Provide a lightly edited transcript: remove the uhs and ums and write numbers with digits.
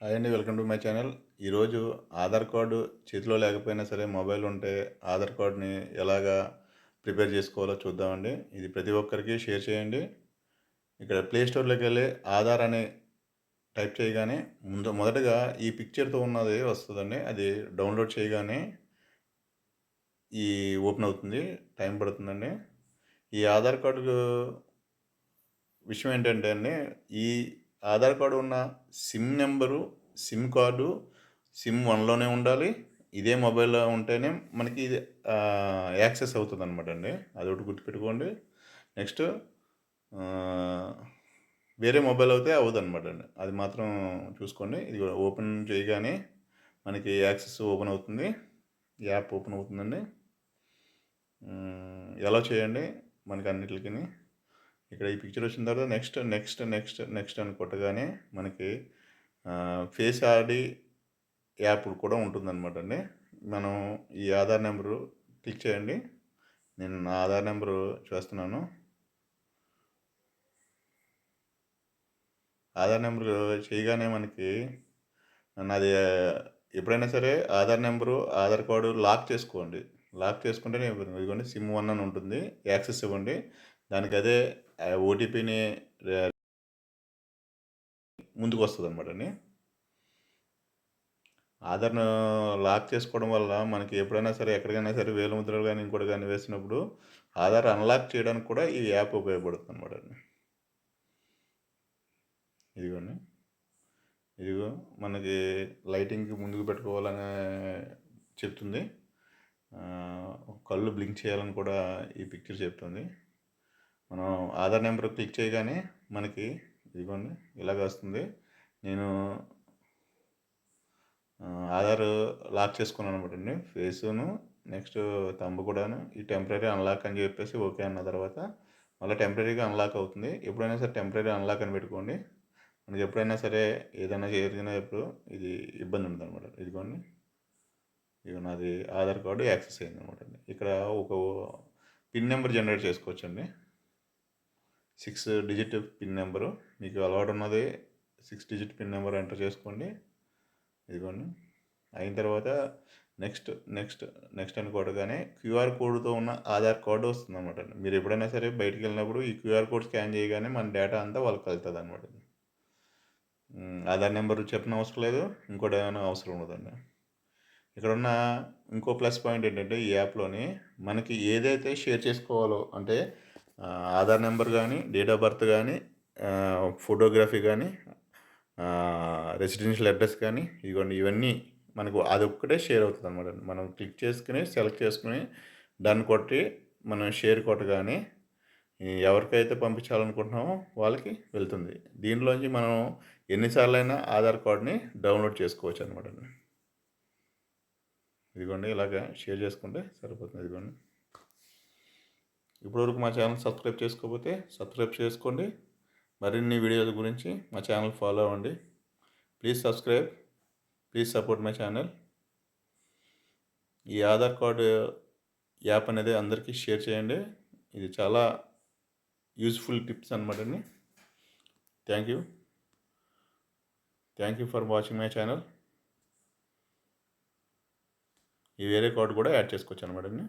Hi అండి, welcome to my channel. ఈరోజు Aadhaar card చేతిలో లేకపోయినా సరే మొబైల్ ఉంటే ఆధార్ కార్డుని ఎలాగా ప్రిపేర్ చేసుకోవాలో చూద్దామండి. ఇది ప్రతి ఒక్కరికి షేర్ చేయండి. ఇక్కడ ప్లే స్టోర్లోకి వెళ్ళి ఆధార్ అని టైప్ చేయగానే మొదటగా ఈ పిక్చర్తో ఉన్నది వస్తుందండి. అది డౌన్లోడ్ చేయగానే ఈ ఓపెన్ అవుతుంది. టైం పడుతుందండి. ఈ ఆధార్ కార్డు విషయం ఏంటంటే అండి, ఈ ఆధార్ కార్డు ఉన్న sim number, sim card sim 1లోనే ఉండాలి. ఇదే మొబైల్‌లో ఉంటేనే మనకి ఇది యాక్సెస్ అవుతుందనమాట అండి. అదొకటి గుర్తుపెట్టుకోండి. నెక్స్ట్ ఆహ్, వేరే మొబైల్ అయితే అవ్వదనమాట అండి. అది మాత్రం చూసుకోండి. ఇది ఓపెన్ చేయగానే మనకి యాక్సెస్ ఓపెన్ అవుతుంది. యాప్ ఓపెన్ అవుతుందండి. ఎలా చేయండి మనకి అన్నిట్లికిని. ఇక్కడ ఈ పిక్చర్ వచ్చిన తర్వాత నెక్స్ట్ అని కొట్టగానే మనకి ఫేస్ ఐడీ యాప్ కూడా ఉంటుందన్నమాట అండి. మనం ఈ ఆధార్ నెంబరు క్లిక్ చేయండి. నేను నా ఆధార్ నెంబరు చేస్తున్నాను. ఆధార్ నెంబరు చేయగానే మనకి నాది ఎప్పుడైనా సరే Aadhaar number, Aadhaar card lock చేసుకోండి. లాక్ చేసుకుంటేనే ఇదిగోండి సిమ్ 1 అని ఉంటుంది. యాక్సెస్ ఇవ్వండి. దానికి అదే ఓటీపీని ముందుకు వస్తుందన్నమాట అండి. ఆధార్‌ను లాక్ చేసుకోవడం వల్ల మనకి ఎప్పుడైనా సరే, ఎక్కడికైనా సరే వేలిముద్రలు గానీ, ఇంకోటి గానీ వేసినప్పుడు ఆధార్ అన్‌లాక్ చేయడానికి కూడా ఈ యాప్ ఉపయోగపడుతుందన్నమాట అండి. ఇదిగోండి. ఇదిగో మనకి లైటింగ్‌కి ముందుకు పెట్టుకోవాలనే చెప్తుంది. కళ్ళు బ్లింక్ చేయాలని కూడా ఈ పిక్చర్ చెప్తుంది. మనం ఆధార్ నెంబర్ క్లిక్ చేయగానే మనకి ఇదిగోండి ఇలాగ వస్తుంది. నేను ఆధార్ లాక్ చేసుకున్నాను అనమాట అండి. ఫేసును నెక్స్ట్ థంబ్ కూడాను. ఈ టెంపరరీ అన్లాక్ అని చెప్పేసి ఓకే అన్న తర్వాత మళ్ళీ టెంపరరీగా అన్లాక్ అవుతుంది. ఎప్పుడైనా సరే టెంపరరీ అన్లాక్ అని పెట్టుకోండి. మనకి ఎప్పుడైనా సరే ఏదైనా జరిగినప్పుడు ఇది ఇబ్బంది ఉండదన్నమాట. ఇదిగోండి, ఇదిగో నాది ఆధార్ కార్డు యాక్సెస్ అయింది అనమాట అండి. ఇక్కడ ఒక పిన్ నెంబర్ జనరేట్ చేసుకోవచ్చండి. 6 డిజిట్ పిన్ నెంబరు మీకు అలవాటు ఉన్నది. 6 డిజిట్ పిన్ నెంబర్ ఎంటర్ చేసుకోండి. ఇదిగోండి, అయిన తర్వాత నెక్స్ట్ అని కొట్టగానే క్యూఆర్ కోడ్తో ఉన్న ఆధార్ కార్డు వస్తుందన్నమాట అండి. మీరు ఎప్పుడైనా సరే బయటికి వెళ్ళినప్పుడు ఈ క్యూఆర్ కోడ్ స్కాన్ చేయగానే మన డేటా అంతా వాళ్ళకి వెళ్తుంది అనమాట. ఆధార్ నెంబర్ చెప్పనవసరం లేదు, ఇంకోటి ఏమైనా అవసరం ఉండదండి. ఇక్కడ ఉన్న ఇంకో ప్లస్ పాయింట్ ఏంటంటే ఈ యాప్లోని మనకి ఏదైతే షేర్ చేసుకోవాలో అంటే ఆధార్ నెంబర్ కానీ, డేట్ ఆఫ్ బర్త్ కానీ, ఫోటోగ్రఫీ కానీ, రెసిడెన్షియల్ అడ్రస్ కానీ, ఇవన్నీ మనకు అదొక్కటే షేర్ అవుతుంది అనమాట. మనం క్లిక్ చేసుకుని సెలెక్ట్ చేసుకుని డన్ కొట్టి మనం షేర్ కొట్టగానే ఎవరికైతే పంపించాలనుకుంటున్నామో వాళ్ళకి వెళ్తుంది. దీంట్లోంచి మనం ఎన్నిసార్లైనా ఆధార్ కార్డ్ని డౌన్లోడ్ చేసుకోవచ్చు అనమాట. ఇదిగోండి ఇలాగ షేర్ చేసుకుంటే సరిపోతుంది. ఇదిగోండి, ఇప్పటివరకు మా ఛానల్ సబ్స్క్రైబ్ చేసుకోకపోతే సబ్స్క్రైబ్ చేసుకోండి. మరిన్ని వీడియోల గురించి మా ఛానల్ ఫాలో అవ్వండి. Please subscribe, please support my channel. ఈ ఆధార్ కార్డు యాప్ అనేది అందరికీ షేర్ చేయండి. ఇది చాలా యూజ్ఫుల్ టిప్స్ అనమాట అండి. Thank you for watching my channel. ఈ వేరే కార్డు కూడా యాడ్ చేసుకోవచ్చు అనమాట అండి.